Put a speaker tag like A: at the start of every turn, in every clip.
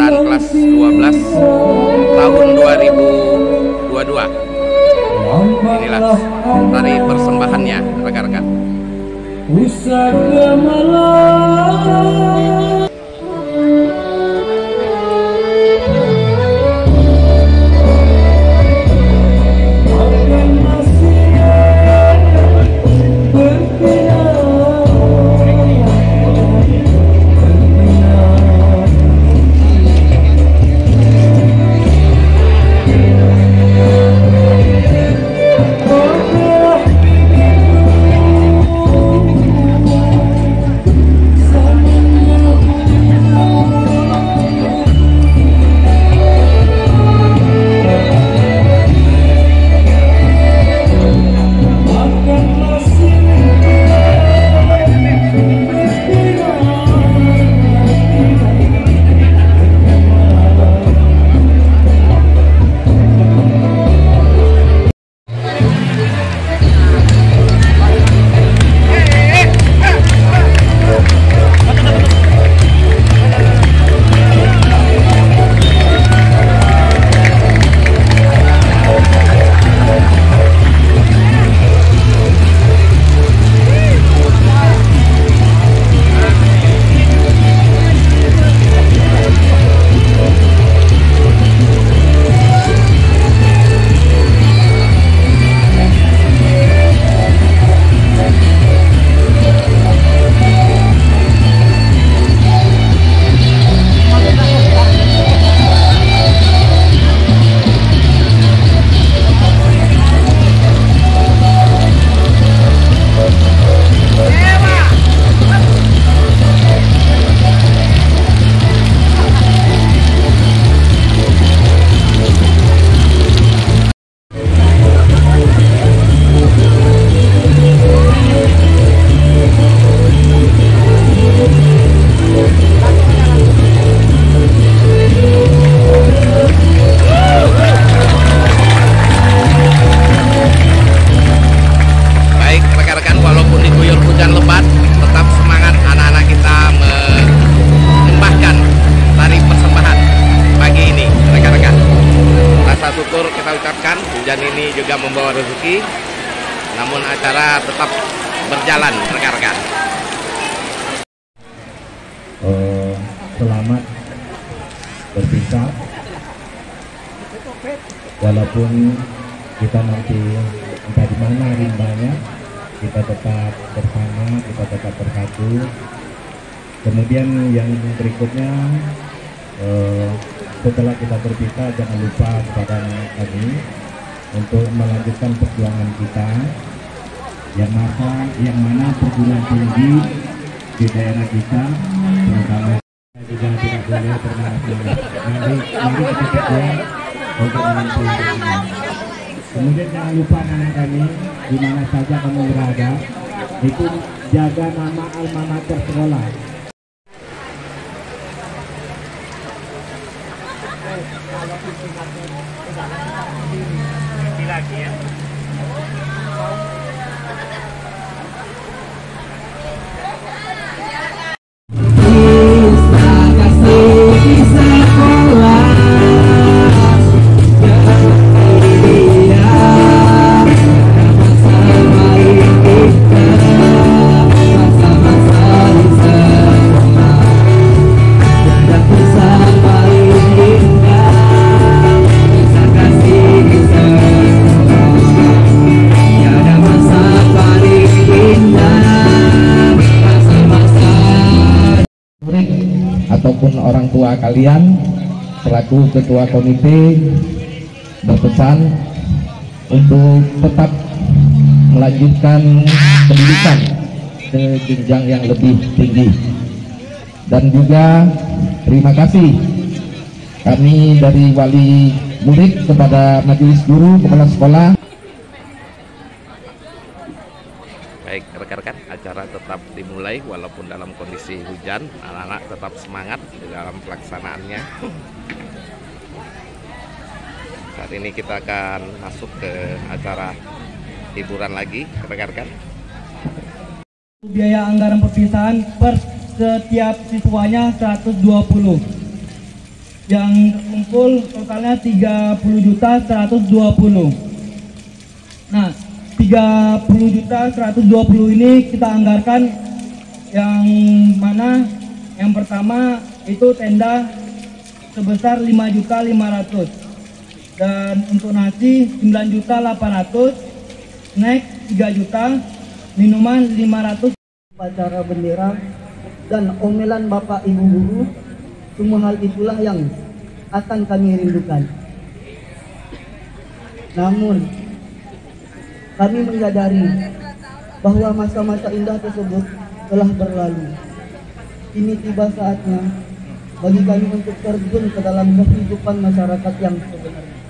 A: dan kelas 12 tahun 2022. Inilah tari persembahannya, rekan-rekan. Hujan ini juga membawa rezeki, namun acara tetap berjalan, rekan-rekan.
B: Selamat berpisah, walaupun kita nanti entah di mana rimbanya, kita tetap bersama, kita tetap bersatu. Kemudian yang berikutnya, setelah kita berpisah, jangan lupa kepada kami untuk melanjutkan perjuangan kita yang mana perguruan tinggi di daerah kita, terutama juga tidak boleh bermalas-malas. Mari kita kerja untuk menempuh ini. Kemudian jangan lupa anak kami, di mana saja kamu berada, itu jaga nama alma mater sekolah.
C: Lagi ya.
B: Ataupun orang tua kalian selaku ketua komite berpesan untuk tetap melanjutkan pendidikan ke jenjang yang lebih tinggi. Dan juga terima kasih kami dari wali murid kepada majelis guru kepala sekolah.
A: Baik rekan-rekan, acara tetap dimulai walaupun dalam kondisi hujan. Anak-anak tetap semangat di dalam pelaksanaannya. Saat ini kita akan masuk ke acara hiburan lagi, rekan-rekan.
D: Biaya anggaran perpisahan per setiap siswanya 120.
C: yang terkumpul totalnya 30.120. Nah, 30.120 ini kita anggarkan yang mana yang pertama itu tenda sebesar 5.500.000 dan untuk nasi 9.800.000, snack 3 juta, minuman 500.
D: Upacara bendera dan omelan Bapak Ibu guru, semua hal itulah yang akan kami rindukan. Namun kami menyadari bahwa masa-masa indah tersebut telah berlalu. Kini tiba saatnya bagi kami untuk terjun ke dalam kehidupan masyarakat yang sebenarnya,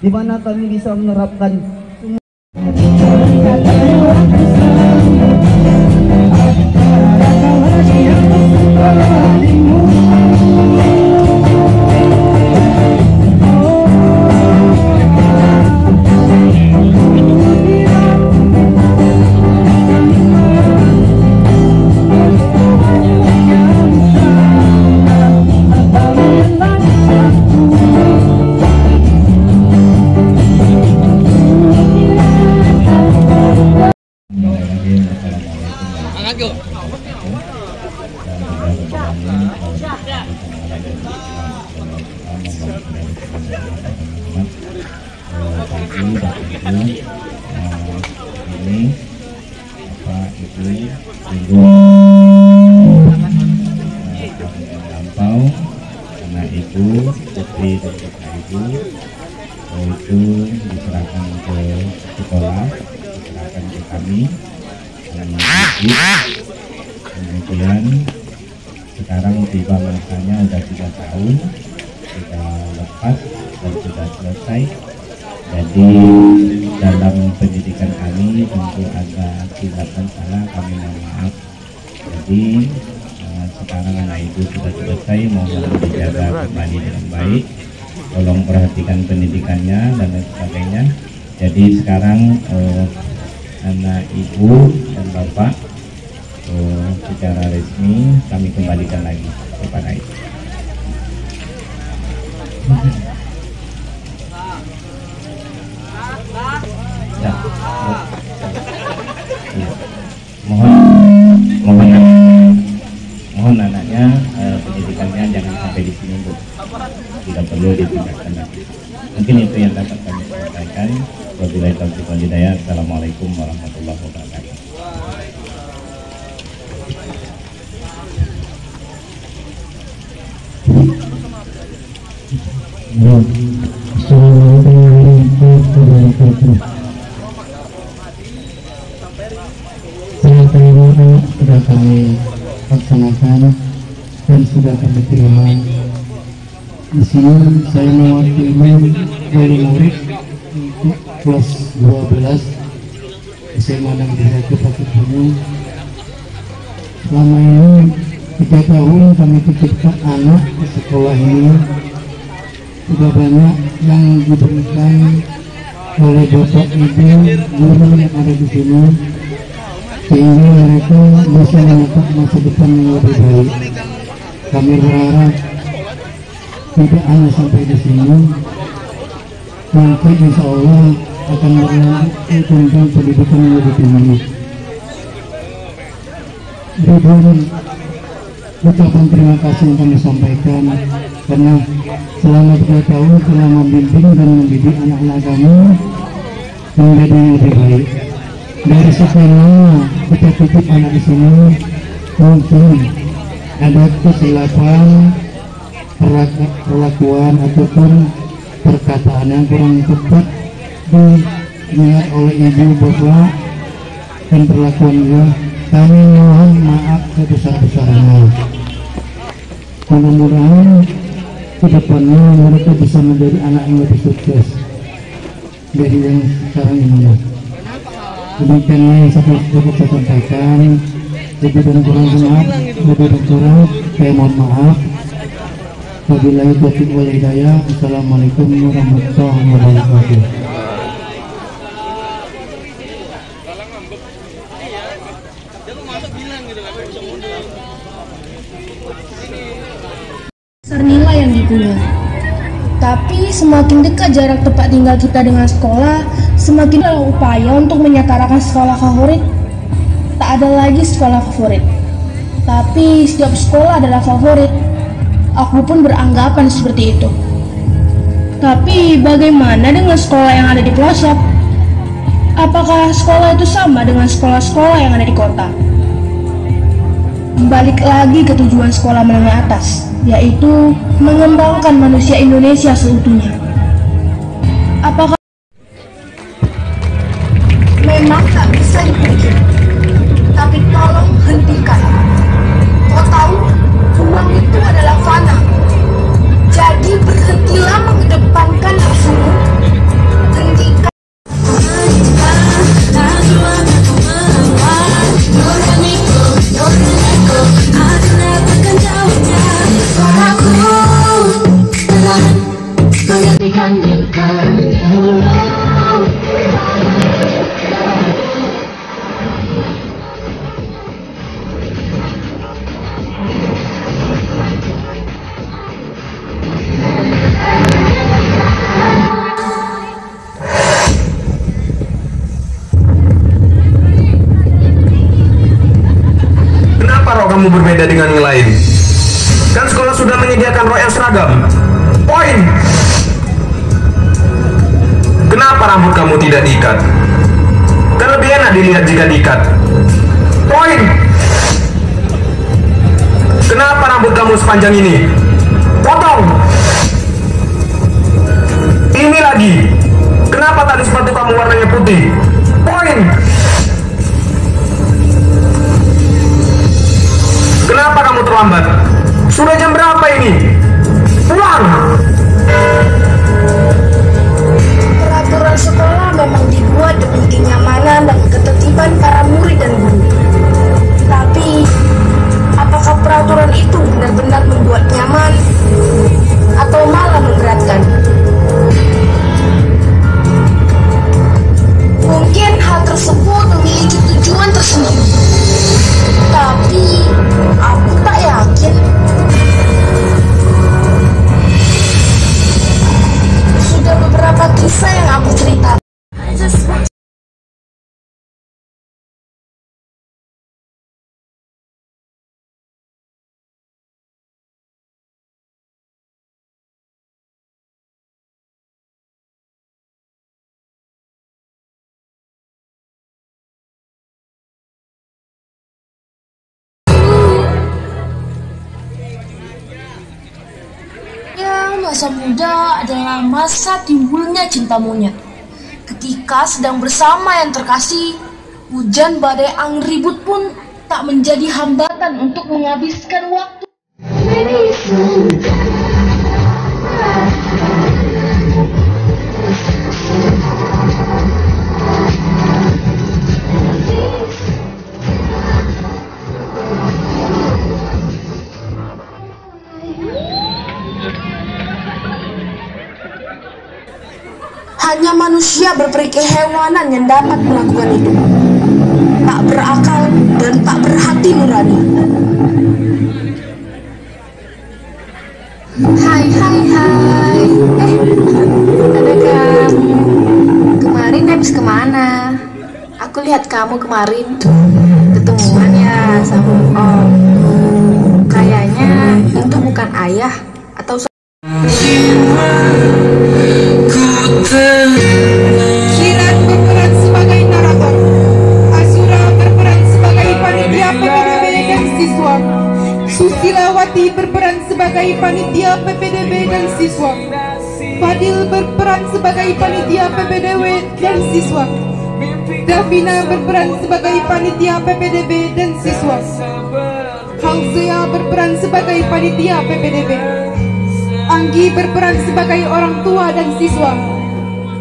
D: di mana kami bisa menerapkan semua karena Ibu, Putri dan Bapak Ibu itu diserahkan ke sekolah, diserahkan ke kami dan kemudian sekarang tiba masanya sudah 3 tahun sudah lepas dan sudah selesai. Jadi dalam pendidikan kami tentu ada silap dan salah, kami mohon maaf. Jadi sekarang anak ibu sudah selesai, mohon dijaga kembali dengan baik, tolong perhatikan pendidikannya dan lain sebagainya. Jadi sekarang anak ibu dan bapak secara resmi kami kembalikan lagi kepada ibu. Ya. Mohon anaknya pendidikannya jangan sampai di sini, Bu. Tidak perlu ditingkatkan lagi. Mungkin itu yang dapat kami sampaikan. Wabillahi taufiq wal hidayah. Assalamualaikum warahmatullahi wabarakatuh.
E: Sudah kami laksanakan dan sudah kami terima. Di sini saya mewakili dari murid untuk kelas 12 SMA Negeri 1 Paketbumi. Selama ini 3 tahun kami titipkan anak di sekolah ini. Sudah banyak yang diberikan oleh Bapak Ibu guru yang ada di sini, sehingga mereka bisa menatap masa depan yang lebih baik. Kami berharap tidak hanya sampai di sini, nanti insya Allah akan berlanjut ke jenjang pendidikan yang lebih tinggi. Ribuan ucapan terima kasih yang kami sampaikan karena selama 3 tahun telah membimbing dan mendidik anak-anak kami menjadi yang lebih baik. Dari sekian lama kita titip anak di sini, mungkin ada kesilapan perlakuan ataupun perkataan yang kurang tepat dilihat oleh ibu bapak dan perlakuan juga. Kami mohon maaf sebesar-besarnya. Mudah-mudahan kedepannya mereka bisa menjadi anak yang lebih sukses dari yang sekarang ini. Demikianlah yang saya sampaikan. Lebih dan kurang maaf, lebih dan kurang saya mohon maaf. Wabillahi taufiq wal hidayah. Assalamualaikum warahmatullahi wabarakatuh.
F: Nilai yang bangkunya. Tapi semakin dekat jarak tempat tinggal kita dengan sekolah, semakin dalam upaya untuk menyetarakan sekolah favorit. Tak ada lagi sekolah favorit, tapi setiap sekolah adalah favorit. Aku pun beranggapan seperti itu. Tapi bagaimana dengan sekolah yang ada di pelosok? Apakah sekolah itu sama dengan sekolah-sekolah yang ada di kota? Balik lagi ke tujuan sekolah menengah atas, yaitu mengembangkan manusia Indonesia seutuhnya. Apakah
G: memang tak bisa dipikir, tapi tolong hentikan. Kau tahu, uang itu adalah fana. Jadi berhentilah mengedepankan nafsumu. Hentikan.
H: Kamu berbeda dengan yang lain. Kan sekolah sudah menyediakan rok yang seragam. Poin. Kenapa rambut kamu tidak diikat? Kan lebih enak dilihat jika diikat. Poin. Kenapa rambut kamu sepanjang ini? Potong. Ini lagi. Kenapa tadi sepatu kamu warnanya putih? Poin. Kenapa kamu terlambat? Sudah jam berapa ini? Pulang!
G: Peraturan sekolah memang dibuat demi kenyamanan dan ketertiban para murid dan guru. Tapi, apakah peraturan itu benar-benar membuat nyaman atau malah memberatkan? Mungkin hal tersebut memiliki tujuan tersendiri. Tapi, aku tak yakin. Sudah beberapa kisah yang aku ceritakan.
F: Masa muda adalah masa timbulnya cinta monyet. Ketika sedang bersama yang terkasih, hujan, badai, angin, ribut pun tak menjadi hambatan untuk menghabiskan waktu.
G: Hanya manusia berperi kehewanan yang dapat melakukan itu. Tak berakal dan tak berhati nurani.
I: Hai. Ada kamu. Kemarin habis kemana? Aku lihat kamu kemarin ketemuan ya sama Om. Kayaknya itu bukan ayah atau
J: Kiran berperan sebagai narator, Asura berperan sebagai panitia PPDB dan siswa, Susilawati berperan sebagai panitia PPDB dan siswa, Fadil berperan sebagai panitia PPDW dan siswa, Davina berperan sebagai panitia PPDB dan siswa, Halzea berperan sebagai panitia PPDB, Anggi berperan sebagai orang tua dan siswa,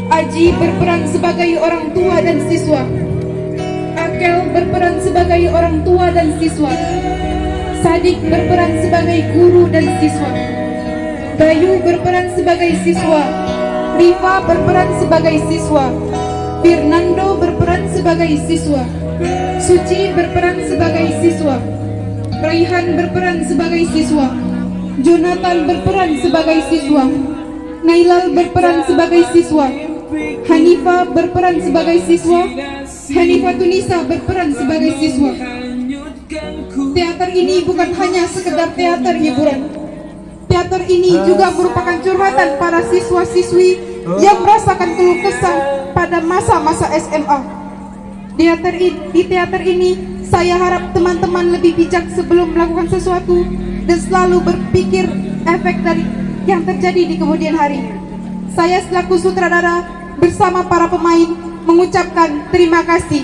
J: Aji berperan sebagai orang tua dan siswa, Akel berperan sebagai orang tua dan siswa, Sadik berperan sebagai guru dan siswa, Bayu berperan sebagai siswa, Rifa berperan sebagai siswa, Fernando berperan sebagai siswa, Suci berperan sebagai siswa, Raihan berperan sebagai siswa, Jonathan berperan sebagai siswa, Nailal berperan sebagai siswa, Hanifa berperan sebagai siswa, Hanifa Tunisa berperan sebagai siswa. Teater ini bukan hanya sekedar teater hiburan. Teater ini juga merupakan curhatan para siswa-siswi yang merasakan keluh kesah pada masa-masa SMA. Di teater ini, saya harap teman-teman lebih bijak sebelum melakukan sesuatu dan selalu berpikir efek dari yang terjadi di kemudian hari. Saya selaku sutradara bersama para pemain mengucapkan terima kasih.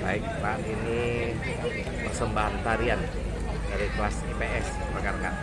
A: Baik, saat ini persembahan tarian dari kelas IPS, rekan-rekan.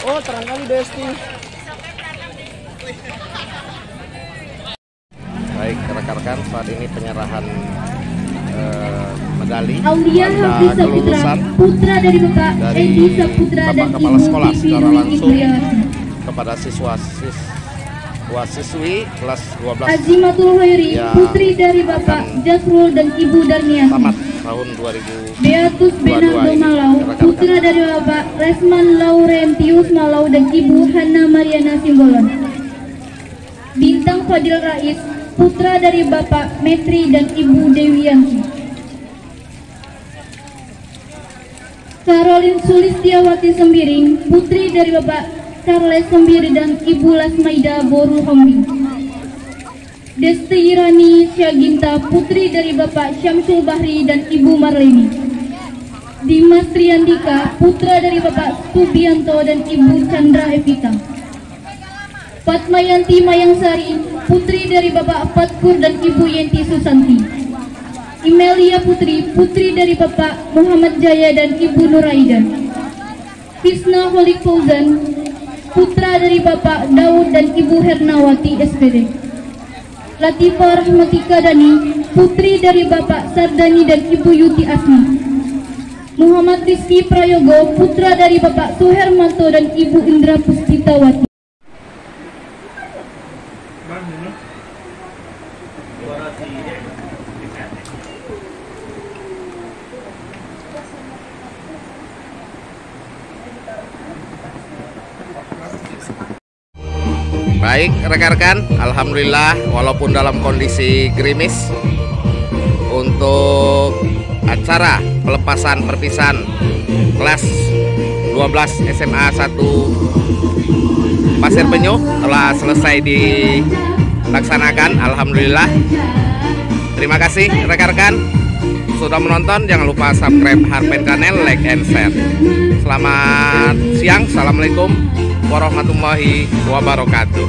C: Oh, terang kali Desti.
A: Baik, rekan-rekan, saat ini penyerahan medali
K: Aulia Hafizah Putra, putra dari Bapak Edi Saputra dan
A: Kepala
K: Ibu
A: Sekolah
K: Vivi
A: secara
K: Nuri
A: langsung
K: Ibriana.
A: kepada siswa-siswi kelas 12
K: Azimatul Hoiri, putri dari Bapak Jasrul dan Ibu Darmiati.
A: tamat tahun 2022
K: Beatus Benardo Malau, putra dari Bapak Resman Laurentius Malau dan Ibu Hana Mariana Simbolon. Bintang Fadil Rais, putra dari Bapak Metri dan Ibu Dewiyanti. Caroline Sulistiawati Sembiring, putri dari Bapak Charles Sembiri dan Ibu Lasmaida Boru Hombi. Desti Irani Syaginta, putri dari Bapak Syamsul Bahri dan Ibu Marleni. Dimas Triandika, putra dari Bapak Subianto dan Ibu Chandra Evita. Fatmayanti Mayangsari, putri dari Bapak Fatkur dan Ibu Yenti Susanti. Imelia Putri, putri dari Bapak Muhammad Jaya dan Ibu Nuraidan. Fisna Holik Fauzan, putra dari Bapak Daud dan Ibu Hernawati SPD. Latifah Rahmatika Dani, putri dari Bapak Sardani dan Ibu Yuti Asmi. Muhammad Rizki Prayogo, putra dari Bapak Suhermanto dan Ibu Indra Puspitawati.
A: Baik rekan-rekan, alhamdulillah walaupun dalam kondisi gerimis, untuk acara pelepasan perpisahan kelas 12 SMA 1 Pasir Penyu telah selesai dilaksanakan, alhamdulillah. Terima kasih rekan-rekan sudah menonton. Jangan lupa subscribe Harpen Channel, like and share. Selamat siang, assalamualaikum warahmatullahi wabarakatuh.